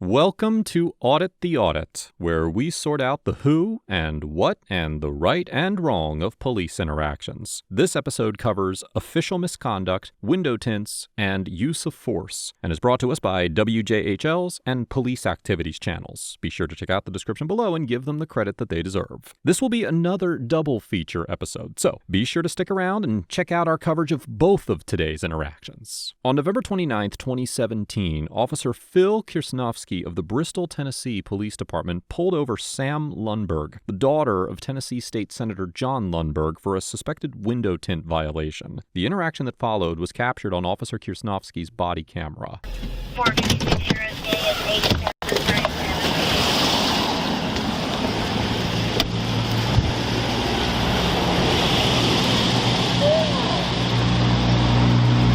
Welcome to Audit the Audit, where we sort out the who and what and the right and wrong of police interactions. This episode covers official misconduct, window tints, and use of force, and is brought to us by WJHL's and Police Activities channels. Be sure to check out the description below and give them the credit that they deserve. This will be another double feature episode, so be sure to stick around and check out our coverage of both of today's interactions. On November 29th, 2017, Officer Phil Kirsnowski of the Bristol, Tennessee Police Department pulled over Sam Lundberg, the daughter of Tennessee State Senator John Lundberg, for a suspected window tint violation. The interaction that followed was captured on Officer Kirsnowski's body camera.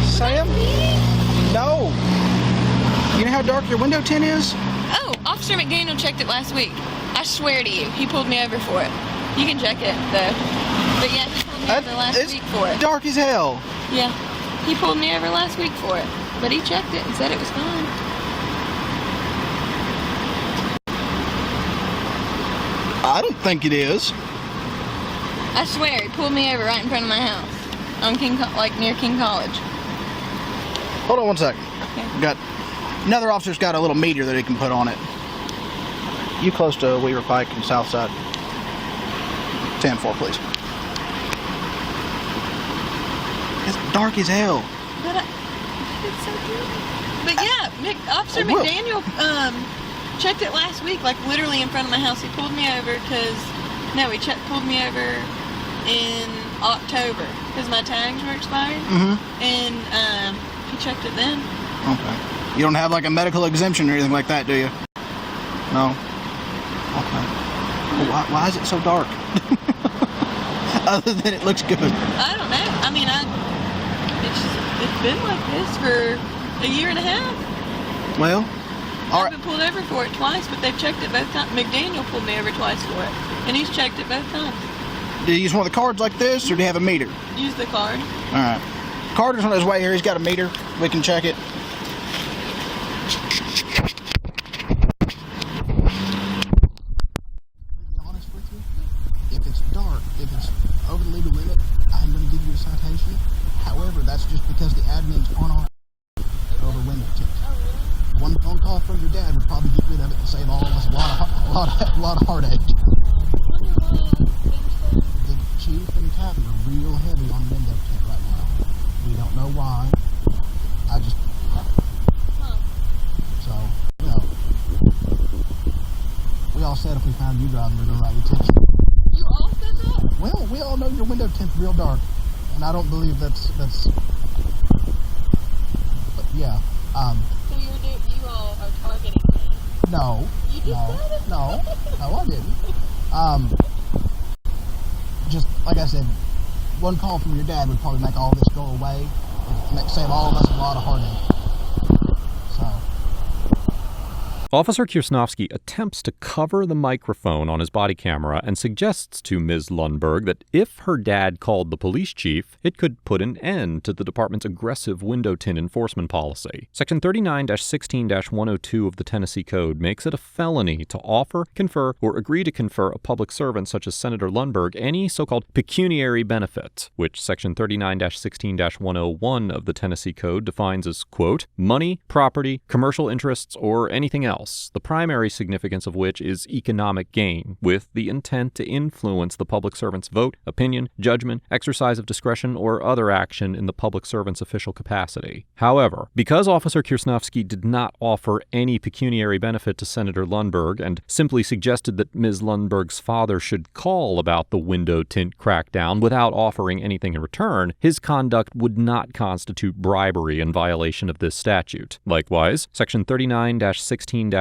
Sam? No! You know how dark your window tint is? Oh, Officer McDaniel checked it last week. I swear to you, he pulled me over for it. You can check it, though. But yeah, he pulled me over last week for it. It's dark as hell. Yeah, he pulled me over last week for it. But he checked it and said it was fine. I don't think it is. I swear, he pulled me over right in front of my house. On near King College. Hold on one second. Okay. Another officer's got a little meter that he can put on it. You close to Weaver Pike and South Side. 10-4, please. It's dark as hell. But it's so good. But yeah, Officer McDaniel checked it last week, like literally in front of my house. He pulled me over he pulled me over in October because my tags were expired. Mm-hmm. And he checked it then. Okay. You don't have like a medical exemption or anything like that, do you? No? Okay. Well, why is it so dark? Other than it looks good. I don't know. I mean, it's been like this for a year and a half. Well, all right. I've been pulled over for it twice, but they've checked it both times. McDaniel pulled me over twice for it, and he's checked it both times. Do you use one of the cards like this, or do you have a meter? Use the card. All right. Carter's on his way here. He's got a meter. We can check it. If it's over the legal limit, I'm going to give you a citation. However, that's just because the admins aren't on over window tint. One phone call from your dad would probably get rid of it and save all of us a lot of heartache. The chief and captain are real heavy on window tint right now. We don't know why. We all said if we found you driving, we're going to write you tickets. You all said that? Well, we all know your window tint's real dark, and I don't believe that's. But yeah. So you all are targeting me? No. You just said it? No, I didn't. Just like I said, one call from your dad would probably make all this go away, and save all of us a lot of heartache. Officer Kirsnowski attempts to cover the microphone on his body camera and suggests to Ms. Lundberg that if her dad called the police chief, it could put an end to the department's aggressive window tint enforcement policy. Section 39-16-102 of the Tennessee Code makes it a felony to offer, confer, or agree to confer a public servant such as Senator Lundberg any so-called pecuniary benefit, which Section 39-16-101 of the Tennessee Code defines as, quote, money, property, commercial interests, or anything else, the primary significance of which is economic gain, with the intent to influence the public servant's vote, opinion, judgment, exercise of discretion, or other action in the public servant's official capacity. However, because Officer Kirsnowski did not offer any pecuniary benefit to Senator Lundberg and simply suggested that Ms. Lundberg's father should call about the window tint crackdown without offering anything in return, his conduct would not constitute bribery in violation of this statute. Likewise, Section 39-16-402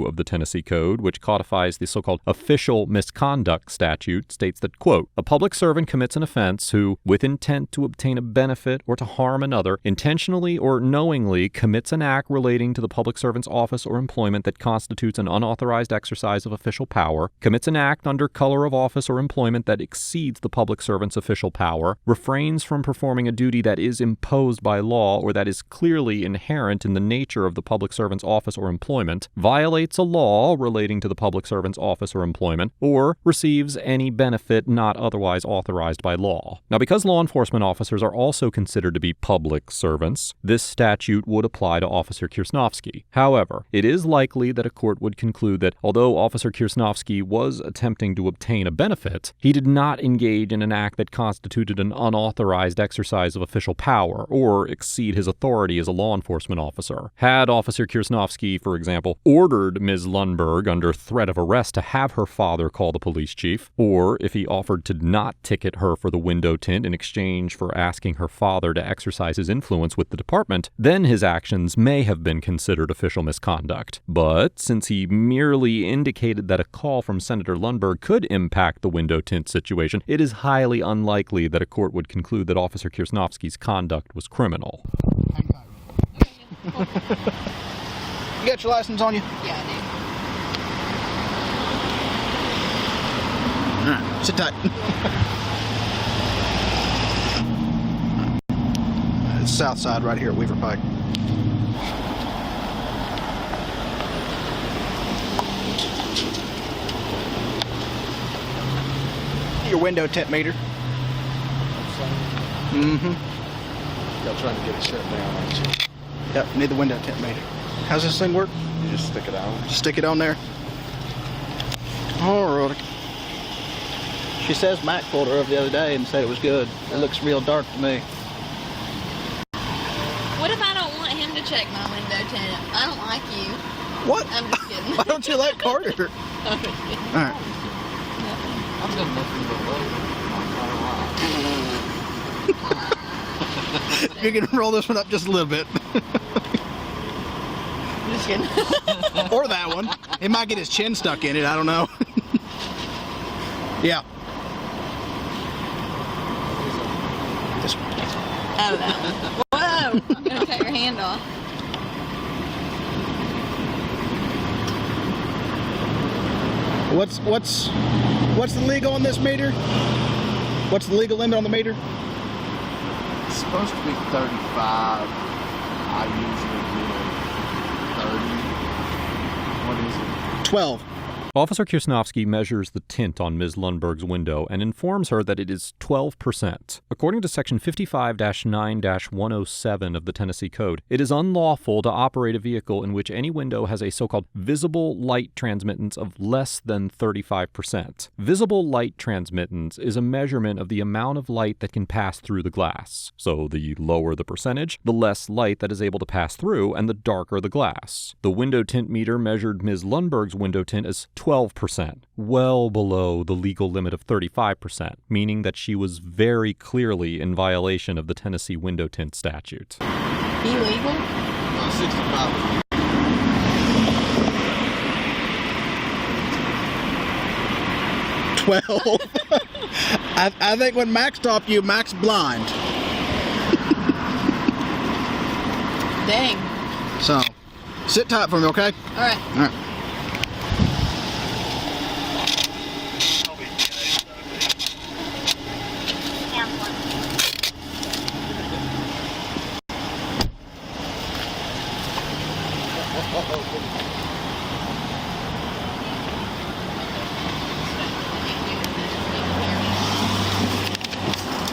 of the Tennessee Code, which codifies the so-called official misconduct statute, states that, quote, a public servant commits an offense who, with intent to obtain a benefit or to harm another, intentionally or knowingly commits an act relating to the public servant's office or employment that constitutes an unauthorized exercise of official power, commits an act under color of office or employment that exceeds the public servant's official power, refrains from performing a duty that is imposed by law or that is clearly inherent in the nature of the public servant's office or employment, violates a law relating to the public servant's office or employment, or receives any benefit not otherwise authorized by law. Now, because law enforcement officers are also considered to be public servants, this statute would apply to Officer Kirsnovsky. However, it is likely that a court would conclude that although Officer Kirsnovsky was attempting to obtain a benefit, he did not engage in an act that constituted an unauthorized exercise of official power or exceed his authority as a law enforcement officer. Had Officer Kirsnovsky, for example, ordered Ms. Lundberg under threat of arrest to have her father call the police chief, or if he offered to not ticket her for the window tint in exchange for asking her father to exercise his influence with the department, then his actions may have been considered official misconduct. But since he merely indicated that a call from Senator Lundberg could impact the window tint situation, it is highly unlikely that a court would conclude that Officer Kirsnovsky's conduct was criminal. Hang tight. You got your license on you? Yeah, I All right, sit tight. It's south side right here at Weaver Pike. Your window tint meter. Mm-hmm. Y'all trying to get it shut down, aren't you? Yep, need the window tint meter. How's this thing work? You just stick it on. Stick it on there. Alrighty. She says Mac pulled her up the other day and said it was good. It looks real dark to me. What if I don't want him to check my window tint? I don't like you. What? I'm just kidding. Why don't you like Carter? I'm just kidding. Alright. I've done nothing but love my entire life. You're gonna roll this one up just a little bit. Just kidding. Or that one. He might get his chin stuck in it, I don't know. Yeah. This one. Oh, that one. Whoa! I'm gonna cut your hand off. What's the legal on this meter? What's the legal limit on the meter? It's supposed to be 35. I usually do 30. What is it? 12. Officer Kirsnovsky measures the tint on Ms. Lundberg's window and informs her that it is 12%. According to Section 55-9-107 of the Tennessee Code, it is unlawful to operate a vehicle in which any window has a so-called visible light transmittance of less than 35%. Visible light transmittance is a measurement of the amount of light that can pass through the glass. So the lower the percentage, the less light that is able to pass through, and the darker the glass. The window tint meter measured Ms. Lundberg's window tint as 12%, well below the legal limit of 35%, meaning that she was very clearly in violation of the Tennessee window tint statute. Illegal? 65. 12. I think when Max stopped you, Max blind. Dang. So, sit tight for me, okay? All right.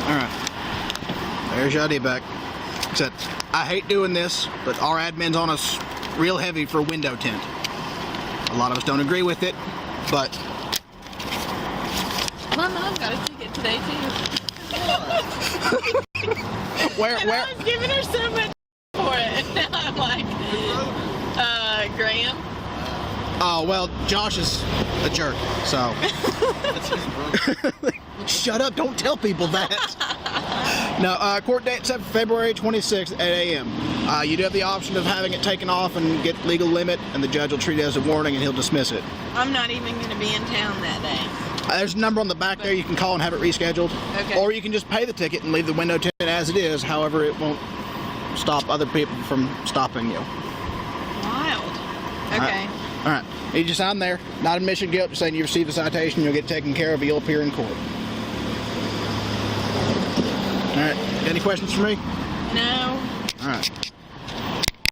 All right. There's your ID back. Said, I hate doing this, but our admin's on us real heavy for window tint. A lot of us don't agree with it, but... My mom got a ticket today, too. Where? I was giving her so much for it, and now I'm like, Graham? Oh, well, Josh is a jerk, so... Shut up, don't tell people that. No, court date set for February 26th at 8 a.m. You do have the option of having it taken off and get legal limit, and the judge will treat it as a warning and he'll dismiss it. I'm not even going to be in town that day. There's a number on the back there you can call and have it rescheduled. Okay. Or you can just pay the ticket and leave the window tint as it is. However, it won't stop other people from stopping you. Wild. Okay. All right. You just sign there. Not admission guilt. Just saying you received a citation. You'll get taken care of. You'll appear in court. All right. Any questions for me? No. All right.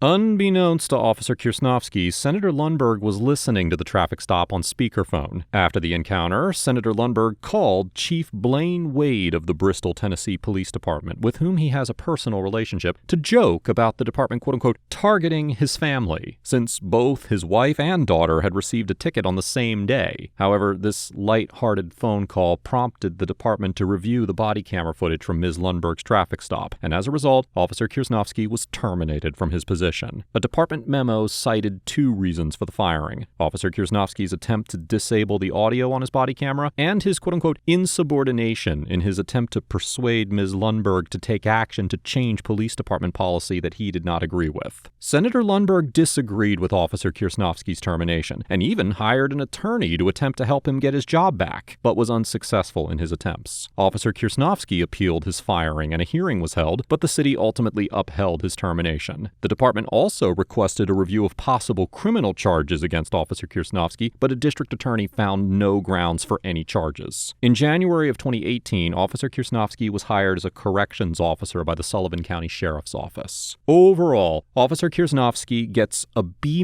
Unbeknownst to Officer Kirsnovsky, Senator Lundberg was listening to the traffic stop on speakerphone. After the encounter, Senator Lundberg called Chief Blaine Wade of the Bristol, Tennessee Police Department, with whom he has a personal relationship, to joke about the department, quote-unquote, targeting his family, since both his wife and daughter had received a ticket on the same day. However, this light-hearted phone call prompted the department to review the body camera footage from Ms. Lundberg's traffic stop, and as a result, Officer Kirsnovsky was terminated from his position. A department memo cited 2 reasons for the firing: Officer Kirsnovsky's attempt to disable the audio on his body camera, and his quote-unquote insubordination in his attempt to persuade Ms. Lundberg to take action to change police department policy that he did not agree with. Senator Lundberg disagreed with Officer Kirsnovsky's termination, and even hired an attorney to attempt to help him get his job back, but was unsuccessful in his attempts. Officer Kirsnovsky appealed his firing, and a hearing was held, but the city ultimately upheld his termination. The department also requested a review of possible criminal charges against Officer Kirsnovsky, but a district attorney found no grounds for any charges. In January of 2018, Officer Kirsnovsky was hired as a corrections officer by the Sullivan County Sheriff's Office. Overall, Officer Kirsnovsky gets a B-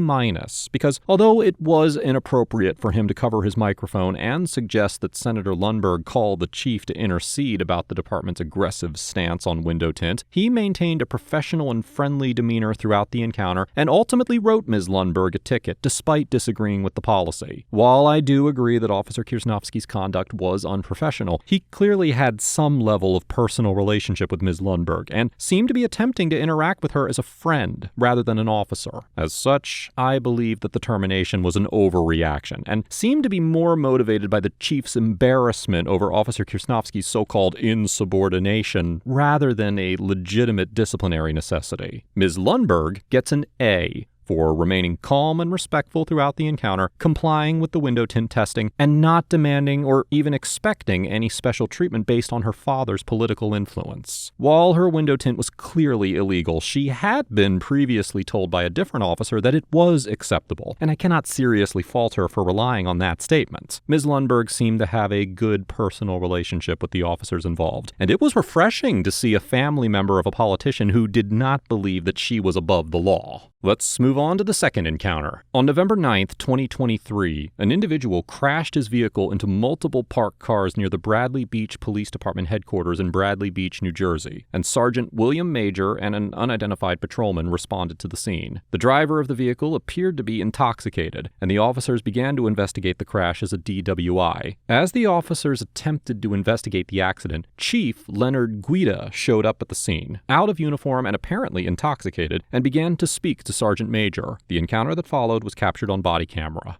because although it was inappropriate for him to cover his microphone and suggest that Senator Lundberg call the chief to intercede about the department's aggressive stance on window tint, he maintained a professional and friendly demeanor throughout the encounter and ultimately wrote Ms. Lundberg a ticket despite disagreeing with the policy. While I do agree that Officer Kirsnovsky's conduct was unprofessional, he clearly had some level of personal relationship with Ms. Lundberg and seemed to be attempting to interact with her as a friend rather than an officer. As such, I believe that the termination was an overreaction and seemed to be more motivated by the chief's embarrassment over Officer Kirsnovsky's so-called insubordination rather than a legitimate disciplinary necessity. Ms. Lundberg gets an A for remaining calm and respectful throughout the encounter, complying with the window tint testing, and not demanding or even expecting any special treatment based on her father's political influence. While her window tint was clearly illegal, she had been previously told by a different officer that it was acceptable, and I cannot seriously fault her for relying on that statement. Ms. Lundberg seemed to have a good personal relationship with the officers involved, and it was refreshing to see a family member of a politician who did not believe that she was above the law. Let's move on to the second encounter. On November 9th, 2023, an individual crashed his vehicle into multiple parked cars near the Bradley Beach Police Department headquarters in Bradley Beach, New Jersey, and Sergeant William Major and an unidentified patrolman responded to the scene. The driver of the vehicle appeared to be intoxicated, and the officers began to investigate the crash as a DWI. As the officers attempted to investigate the accident, Chief Leonard Guida showed up at the scene, out of uniform and apparently intoxicated, and began to speak to Sergeant Major. The encounter that followed was captured on body camera.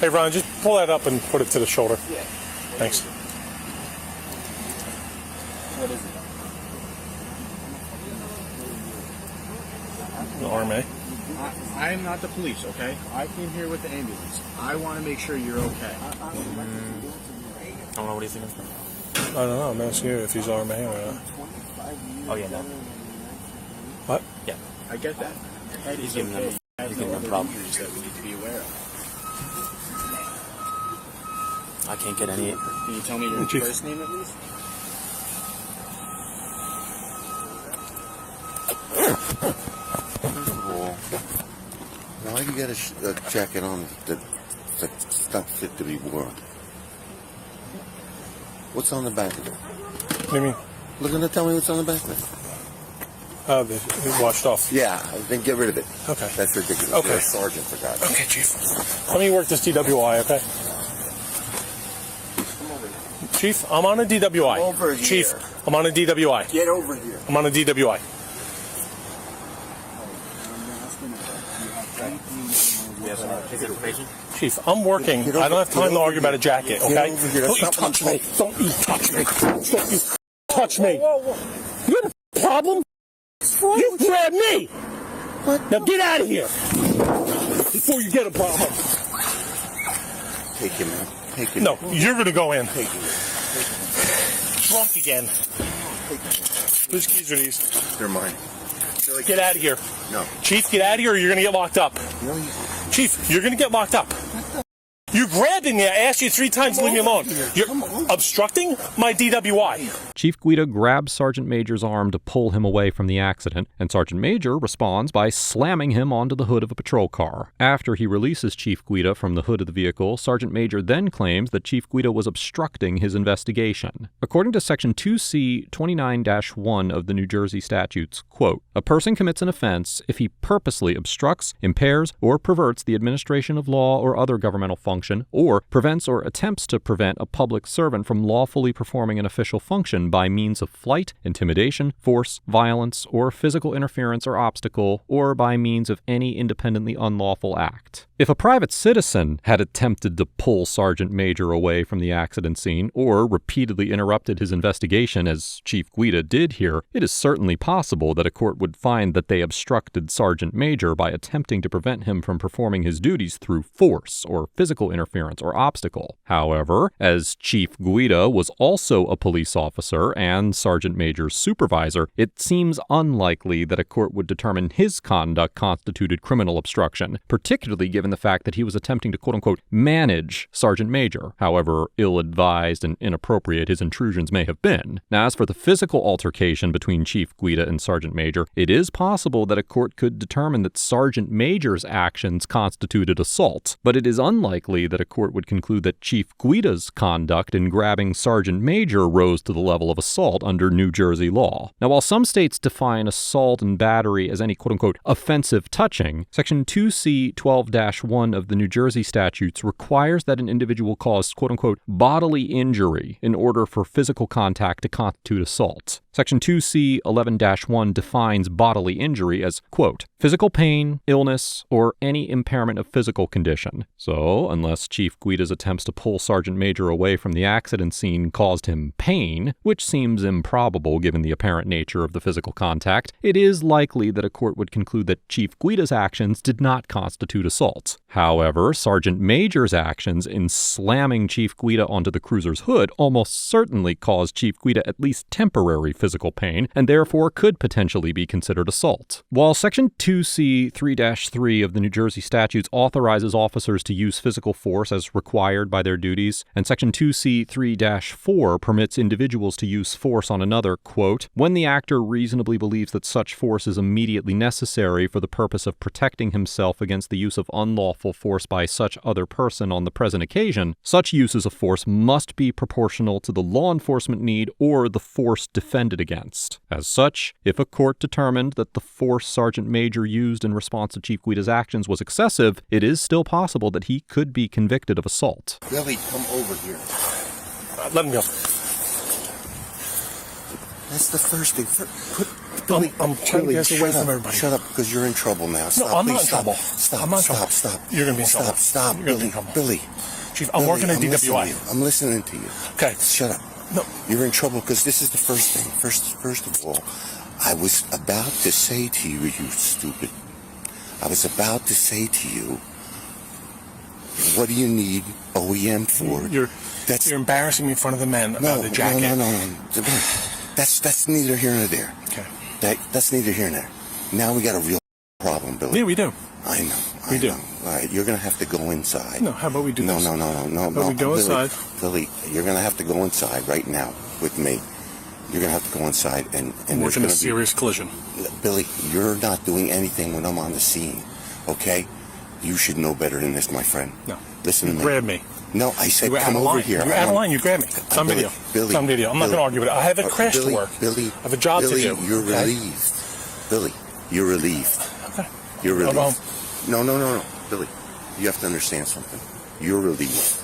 Hey, Ron, just pull that up and put it to the shoulder. Yeah. Thanks. What is it? The RMA. I am not the police, okay? I came here with the ambulance. I want to make sure you're okay. I don't know what he's thinking. I don't know. I'm asking you if he's RMA or not. Oh, yeah, no. What? Yeah. I get that. Your head is okay. Has no other injuries that we need to be aware of. I can't get any. Can you tell me your first name at least? Why do you get a jacket on that's not fit to be worn? What's on the back of it? What do you mean? Look at it, tell me what's on the back of it. It washed off. Yeah, then get rid of it. Okay. That's ridiculous. Okay. You're a sergeant, for God's sake. Okay, Chief. Let me work this DWI, okay? Chief, I'm on a DWI. Over here. Chief, I'm on a DWI. Get over here. I'm on a DWI. Chief, I'm working. I don't have time to argue about a jacket, okay? Get over here. Don't you touch me. Don't you touch me. Don't you touch me. You have a problem? You grabbed me. What? Now get out of here before you get a problem. Take him, man. Take him. No, you're going to go in. Take him. Drunk again. Whose keys are these? They're mine. Get out of here. No. Chief, get out of here or you're going to get locked up. No, Chief, you're going to get locked up. You grabbed me. I asked you 3 times to leave me alone. You're obstructing my DWI. Chief Guida grabs Sergeant Major's arm to pull him away from the accident, and Sergeant Major responds by slamming him onto the hood of a patrol car. After he releases Chief Guida from the hood of the vehicle, Sergeant Major then claims that Chief Guida was obstructing his investigation. According to Section 2C 29-1 of the New Jersey statutes, quote, a person commits an offense if he purposely obstructs, impairs, or perverts the administration of law or other governmental function, or prevents or attempts to prevent a public servant from lawfully performing an official function by means of flight, intimidation, force, violence, or physical interference or obstacle, or by means of any independently unlawful act. If a private citizen had attempted to pull Sergeant Major away from the accident scene, or repeatedly interrupted his investigation as Chief Guida did here, it is certainly possible that a court would find that they obstructed Sergeant Major by attempting to prevent him from performing his duties through force or physical interference or obstacle. However, as Chief Guida was also a police officer and Sergeant Major's supervisor, it seems unlikely that a court would determine his conduct constituted criminal obstruction, particularly given the fact that he was attempting to quote-unquote manage Sergeant Major, however ill-advised and inappropriate his intrusions may have been. Now, as for the physical altercation between Chief Guida and Sergeant Major, it is possible that a court could determine that Sergeant Major's actions constituted assault, but it is unlikely that a court would conclude that Chief Guida's conduct in grabbing Sergeant Major rose to the level of assault under New Jersey law. Now, while some states define assault and battery as any quote-unquote offensive touching, Section 2C 12-1 of the New Jersey statutes requires that an individual cause quote-unquote bodily injury in order for physical contact to constitute assault. Section 2C 11-1 defines bodily injury as, quote, physical pain, illness, or any impairment of physical condition. So, unless Chief Guida's attempts to pull Sergeant Major away from the accident scene caused him pain, which seems improbable given the apparent nature of the physical contact, it is likely that a court would conclude that Chief Guida's actions did not constitute assault. However, Sergeant Major's actions in slamming Chief Guida onto the cruiser's hood almost certainly caused Chief Guida at least temporary physical pain, and therefore could potentially be considered assault. While Section 2C 3-3 of the New Jersey statutes authorizes officers to use physical force as required by their duties, and Section 2C 3-4 permits individuals to use force on another, quote, when the actor reasonably believes that such force is immediately necessary for the purpose of protecting himself against the use of unlawful force by such other person on the present occasion, such uses of force must be proportional to the law enforcement need or the force defended against. As such, if a court determined that the force Sergeant Major used in response to Chief Guida's actions was excessive, it is still possible that he could be convicted of assault. Billy, come over here. Let him go. That's the first thing. Billy, I'm trying to get away from everybody. Shut up, because you're in trouble now. Stop, no, I'm not in stop. trouble. Stop, I'm not in trouble. Stop. You're going to be in trouble. Stop, You're gonna be Billy. in trouble. Billy. Chief, I'm working at DWI. I'm listening to you. Okay. Shut up. No. You're in trouble because this is the first thing. First of all, I was about to say to you, you stupid. I was about to say to you, what do you need OEM for? You're embarrassing me in front of the men about the jacket. No. That's neither here nor there. Okay. That's neither here nor there. Now we got a real problem, Billy. Yeah, we do. I know. We do. All right, you're going to have to go inside. No, how about we do this? No. We go Billy, inside. Billy, you're going to have to go inside right now with me. You're going to have to go inside and We're in a serious collision. Billy, you're not doing anything when I'm on the scene, okay? You should know better than this, my friend. No. Listen to me. Grab me. No, I said You were come out of over line. here. You're out of line. You grab me. It's on video. Billy. It's on video. I'm not going to argue with it. I have a crash Billy, to work. Billy, I have a job to do. You're okay? relieved. Billy, you're relieved. Okay. You're relieved. I'll go home. No. Billy, you have to understand something. You're relieved.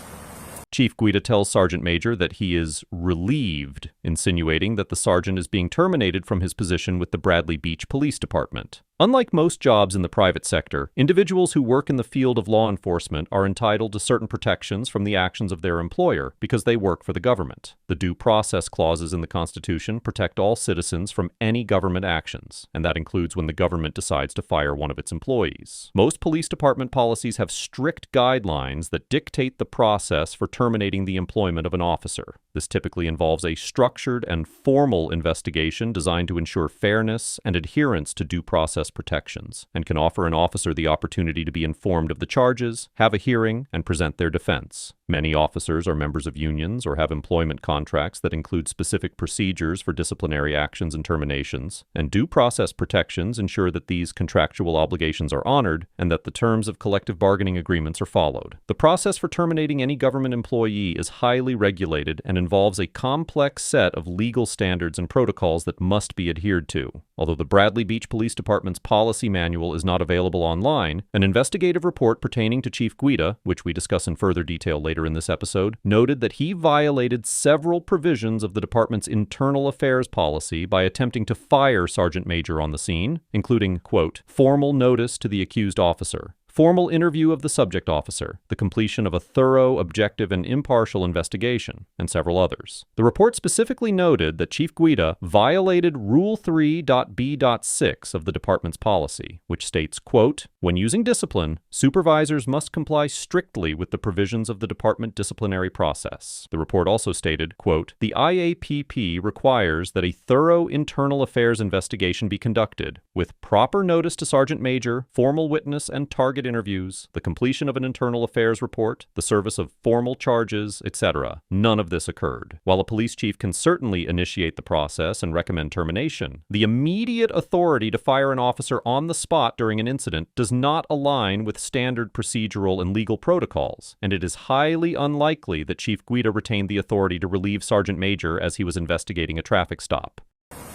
Chief Guida tells Sergeant Major that he is relieved, insinuating that the sergeant is being terminated from his position with the Bradley Beach Police Department. Unlike most jobs in the private sector, individuals who work in the field of law enforcement are entitled to certain protections from the actions of their employer because they work for the government. The due process clauses in the Constitution protect all citizens from any government actions, and that includes when the government decides to fire one of its employees. Most police department policies have strict guidelines that dictate the process for terminating the employment of an officer. This typically involves a structured and formal investigation designed to ensure fairness and adherence to due process protections and can offer an officer the opportunity to be informed of the charges, have a hearing, and present their defense. Many officers are members of unions or have employment contracts that include specific procedures for disciplinary actions and terminations, and due process protections ensure that these contractual obligations are honored and that the terms of collective bargaining agreements are followed. The process for terminating any government employee is highly regulated and involves a complex set of legal standards and protocols that must be adhered to. Although the Bradley Beach Police Department's policy manual is not available online, an investigative report pertaining to Chief Guida, which we discuss in further detail later in this episode, noted that he violated several provisions of the department's internal affairs policy by attempting to fire Sergeant Major on the scene, including, quote, formal notice to the accused officer, formal interview of the subject officer, the completion of a thorough, objective, and impartial investigation, and several others. The report specifically noted that Chief Guida violated Rule 3.b.6 of the department's policy, which states, quote, when using discipline, supervisors must comply strictly with the provisions of the department disciplinary process. The report also stated, quote, the IAPP requires that a thorough internal affairs investigation be conducted, with proper notice to Sergeant Major, formal witness and target interviews, the completion of an internal affairs report, the service of formal charges, etc. None of this occurred. While a police chief can certainly initiate the process and recommend termination, the immediate authority to fire an officer on the spot during an incident does not align with standard procedural and legal protocols, and it is highly unlikely that Chief Guida retained the authority to relieve Sergeant Major as he was investigating a traffic stop.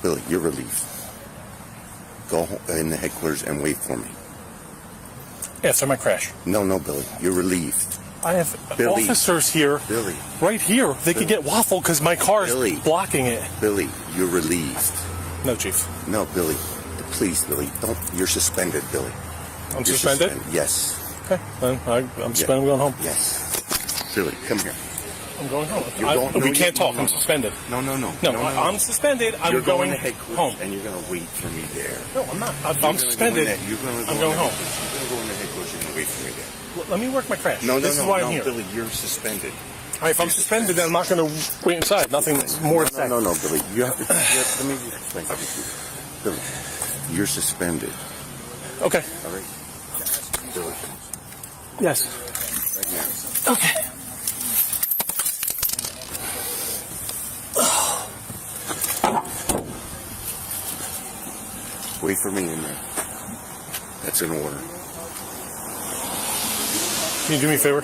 Billy, you're relieved. Go in the headquarters and wait for me. Yeah, so my crash. No, Billy. You're relieved. I have Billy. officers here. Billy. Right here. They could get waffled because my car is Billy. blocking it. Billy, you're relieved. No, Chief. No, Billy. Please, Billy. Don't. You're suspended, Billy. I'm suspended? Yes. Okay. Then I'm suspended. I'm going home. Yes. Billy, come here. I'm going home. We can't talk. I'm suspended. No. I'm suspended. You're going to headquarters home. and you're going to wait for me there. No, I'm not. I'm suspended. I'm going home. You're going to go in the headquarters and wait for me there. Let me work my crash. This is why I'm here. Billy, you're suspended. All right, if I'm suspended, then I'm not going to wait inside. Nothing more to say. No, Billy. You have to. Let me explain something to you. Billy, you're suspended. Okay. All right. Billy. Yes. Right now. Okay. Wait for me in there. That's an order. Can you do me a favor?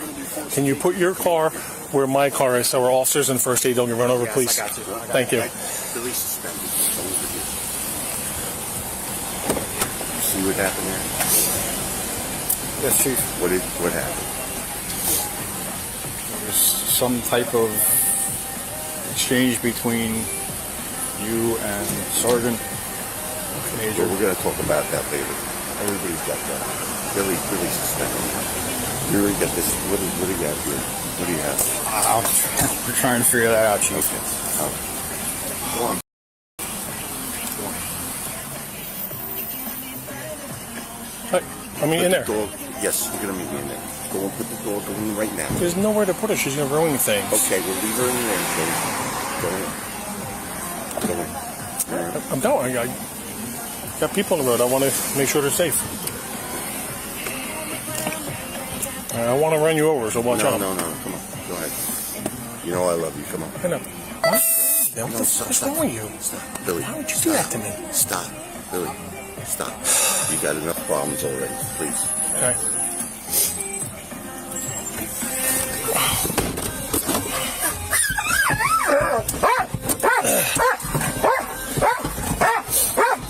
Can you put your car where my car is so our officers and first aid don't get run over, please? I got you. Thank you. Billy's suspended. See what happened there? Yes, Chief. What happened? There's some type of exchange between you and Sergeant Major. Well, we're going to talk about that later. Everybody's got that. Billy's suspended. You already got this. What do you got here? What do you have? We're trying to figure that out, Chief. Okay. Go on. I'll meet you in there. Yes, you're going to meet me in there. Go and put the dog in right now. There's nowhere to put her. She's going to ruin things. Okay, we'll leave her in there. Go in. I'm going. I got people on the road. I want to make sure they're safe. I want to run you over, so watch out. No. Come on. Go ahead. You know I love you. Come on. I know. What? What's wrong with you? Stop. Billy. Why would you do that to me? Stop. Billy. Stop. You got enough problems already. Please. All right.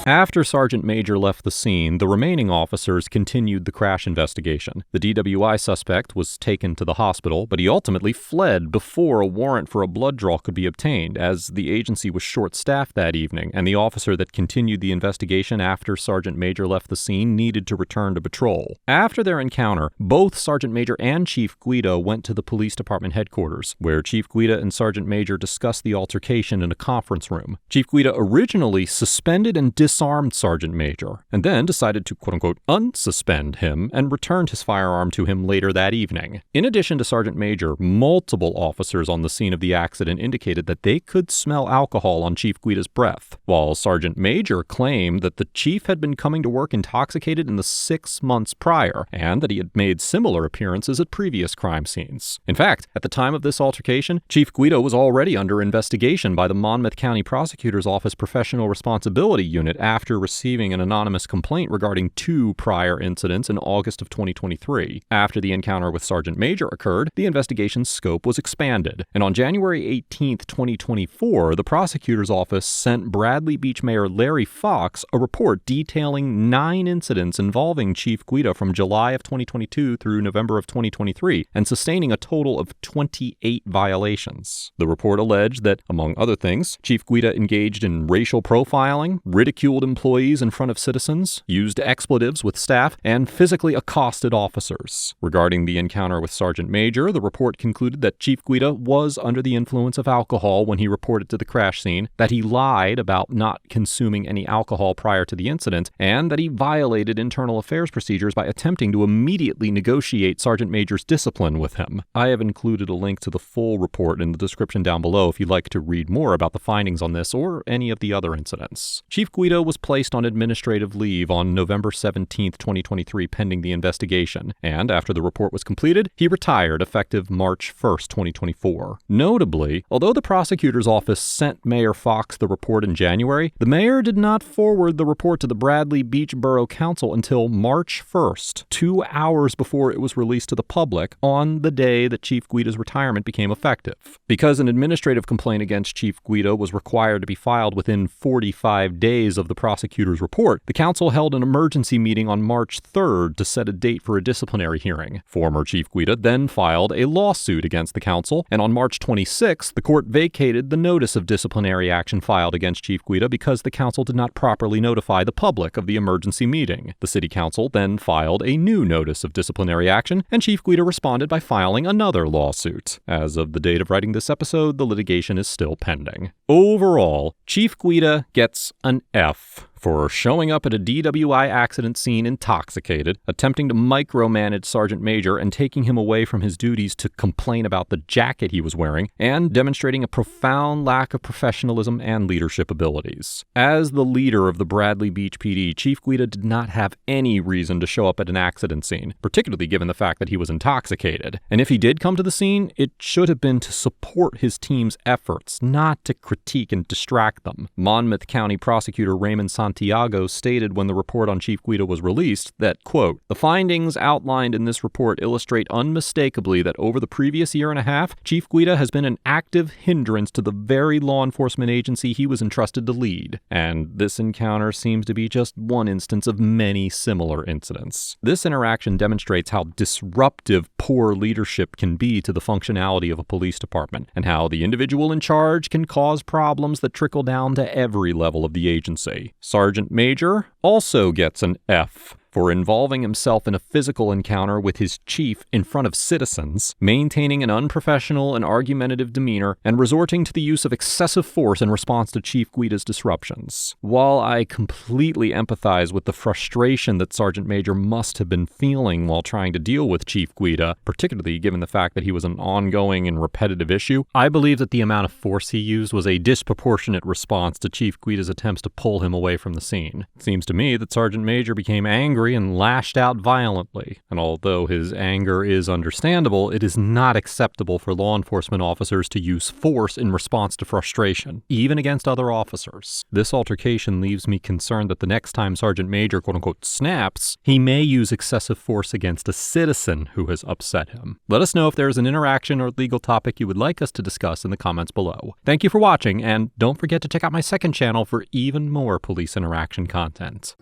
After Sergeant Major left the scene, the remaining officers continued the crash investigation. The DWI suspect was taken to the hospital, but he ultimately fled before a warrant for a blood draw could be obtained, as the agency was short-staffed that evening, and the officer that continued the investigation after Sergeant Major left the scene needed to return to patrol. After their encounter, both Sergeant Major and Chief Guida went to the police department headquarters, where Chief Guida and Sergeant Major discussed the altercation in a conference room. Chief Guida originally suspended and dismissed disarmed Sergeant Major, and then decided to quote-unquote unsuspend him and returned his firearm to him later that evening. In addition to Sergeant Major, multiple officers on the scene of the accident indicated that they could smell alcohol on Chief Guida's breath, while Sergeant Major claimed that the chief had been coming to work intoxicated in the 6 months prior, and that he had made similar appearances at previous crime scenes. In fact, at the time of this altercation, Chief Guida was already under investigation by the Monmouth County Prosecutor's Office Professional Responsibility Unit after receiving an anonymous complaint regarding 2 prior incidents in August of 2023. After the encounter with Sergeant Major occurred, the investigation's scope was expanded, and on January 18, 2024, the prosecutor's office sent Bradley Beach Mayor Larry Fox a report detailing 9 incidents involving Chief Guida from July of 2022 through November of 2023, and sustaining a total of 28 violations. The report alleged that, among other things, Chief Guida engaged in racial profiling, ridiculed employees in front of citizens, used expletives with staff, and physically accosted officers. Regarding the encounter with Sergeant Major, the report concluded that Chief Guida was under the influence of alcohol when he reported to the crash scene, that he lied about not consuming any alcohol prior to the incident, and that he violated internal affairs procedures by attempting to immediately negotiate Sergeant Major's discipline with him. I have included a link to the full report in the description down below if you'd like to read more about the findings on this or any of the other incidents. Chief Guida was placed on administrative leave on November 17, 2023, pending the investigation, and after the report was completed, he retired effective March 1, 2024. Notably, although the prosecutor's office sent Mayor Fox the report in January, the mayor did not forward the report to the Bradley Beach Borough Council until March 1st, 2 hours before it was released to the public on the day that Chief Guida's retirement became effective. Because an administrative complaint against Chief Guida was required to be filed within 45 days of the prosecutor's report, the council held an emergency meeting on March 3rd to set a date for a disciplinary hearing. Former Chief Guida then filed a lawsuit against the council, and on March 26th, the court vacated the notice of disciplinary action filed against Chief Guida because the council did not properly notify the public of the emergency meeting. The city council then filed a new notice of disciplinary action, and Chief Guida responded by filing another lawsuit. As of the date of writing this episode, the litigation is still pending. Overall, Chief Guida gets an F for showing up at a DWI accident scene intoxicated, attempting to micromanage Sergeant Major and taking him away from his duties to complain about the jacket he was wearing, and demonstrating a profound lack of professionalism and leadership abilities. As the leader of the Bradley Beach PD, Chief Guida did not have any reason to show up at an accident scene, particularly given the fact that he was intoxicated. And if he did come to the scene, it should have been to support his team's efforts, not to critique and distract them. Monmouth County Prosecutor Raymond Santiago stated when the report on Chief Guida was released that, quote, "The findings outlined in this report illustrate unmistakably that over the previous year and a half, Chief Guida has been an active hindrance to the very law enforcement agency he was entrusted to lead. And this encounter seems to be just one instance of many similar incidents. This interaction demonstrates how disruptive poor leadership can be to the functionality of a police department, and how the individual in charge can cause problems that trickle down to every level of the agency." Sergeant Major also gets an F for involving himself in a physical encounter with his chief in front of citizens, maintaining an unprofessional and argumentative demeanor, and resorting to the use of excessive force in response to Chief Guida's disruptions. While I completely empathize with the frustration that Sergeant Major must have been feeling while trying to deal with Chief Guida, particularly given the fact that he was an ongoing and repetitive issue, I believe that the amount of force he used was a disproportionate response to Chief Guida's attempts to pull him away from the scene. It seems to me that Sergeant Major became angry and lashed out violently. And although his anger is understandable, it is not acceptable for law enforcement officers to use force in response to frustration, even against other officers. This altercation leaves me concerned that the next time Sergeant Major quote-unquote snaps, he may use excessive force against a citizen who has upset him. Let us know if there is an interaction or legal topic you would like us to discuss in the comments below. Thank you for watching, and don't forget to check out my second channel for even more police interaction content.